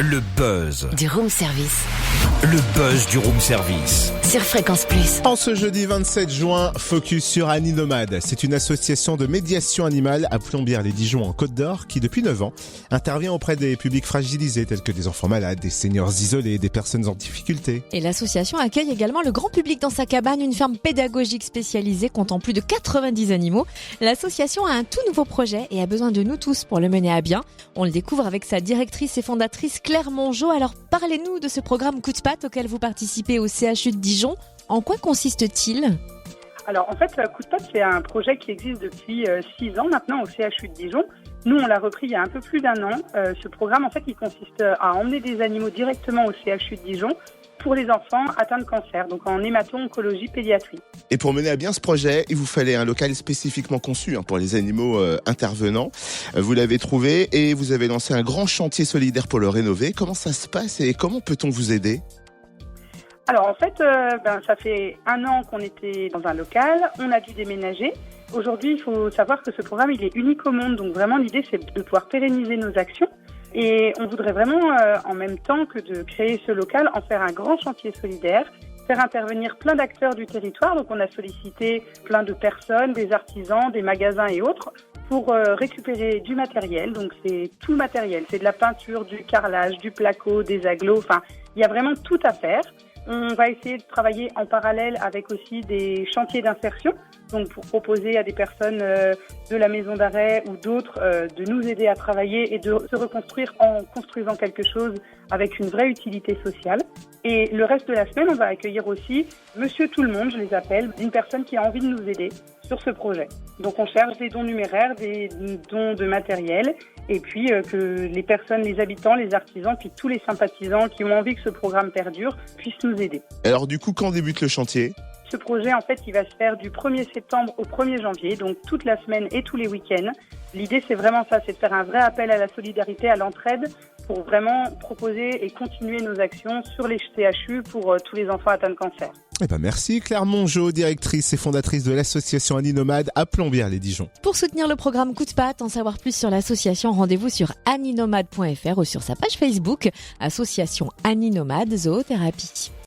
Le buzz. Du room service. Le buzz du room service. Sur Fréquence Plus. En ce jeudi 27 juin, focus sur Animnomade. C'est une association de médiation animale à Plombières-les-Dijon en Côte d'Or qui, depuis 9 ans, intervient auprès des publics fragilisés tels que des enfants malades, des seniors isolés, des personnes en difficulté. Et l'association accueille également le grand public dans sa cabane, une ferme pédagogique spécialisée comptant plus de 90 animaux. L'association a un tout nouveau projet et a besoin de nous tous pour le mener à bien. On le découvre avec sa directrice et fondatrice Claire Mongeau. Alors parlez-nous de ce programme Coup de patte auquel vous participez au CHU de Dijon. En quoi consiste-t-il ? Alors en fait, Coup de patte, c'est un projet qui existe depuis 6 ans maintenant au CHU de Dijon. Nous, on l'a repris il y a un peu plus d'1 an. Ce programme, en fait, il consiste à emmener des animaux directement au CHU de Dijon pour les enfants atteints de cancer, donc en hémato-oncologie pédiatrie. Et pour mener à bien ce projet, il vous fallait un local spécifiquement conçu pour les animaux intervenants. Vous l'avez trouvé et vous avez lancé un grand chantier solidaire pour le rénover. Comment ça se passe et comment peut-on vous aider ? Alors en fait, ça fait 1 an qu'on était dans un local, on a dû déménager. Aujourd'hui, il faut savoir que ce programme, il est unique au monde, donc vraiment l'idée, c'est de pouvoir pérenniser nos actions. Et on voudrait vraiment, en même temps que de créer ce local, en faire un grand chantier solidaire, faire intervenir plein d'acteurs du territoire. Donc on a sollicité plein de personnes, des artisans, des magasins et autres, pour récupérer du matériel. Donc c'est tout matériel, c'est de la peinture, du carrelage, du placo, des agglos, enfin il y a vraiment tout à faire. On va essayer de travailler en parallèle avec aussi des chantiers d'insertion, donc pour proposer à des personnes de la maison d'arrêt ou d'autres de nous aider à travailler et de se reconstruire en construisant quelque chose avec une vraie utilité sociale. Et le reste de la semaine, on va accueillir aussi Monsieur Tout-le-Monde, je les appelle, une personne qui a envie de nous aider sur ce projet. Donc on cherche des dons numéraires, des dons de matériel, et puis que les personnes, les habitants, les artisans, puis tous les sympathisants qui ont envie que ce programme perdure puissent nous aider. Alors du coup, quand débute le chantier ? Ce projet, en fait, il va se faire du 1er septembre au 1er janvier, donc toute la semaine et tous les week-ends. L'idée, c'est vraiment ça, c'est de faire un vrai appel à la solidarité, à l'entraide, pour vraiment proposer et continuer nos actions sur les CHU pour tous les enfants atteints de cancer. Merci Claire Mongeau, directrice et fondatrice de l'association Animnomade à Plombières-les-Dijon. Pour soutenir le programme Coup de patte, en savoir plus sur l'association, rendez-vous sur animnomade.fr ou sur sa page Facebook, Association Animnomade Zoothérapie.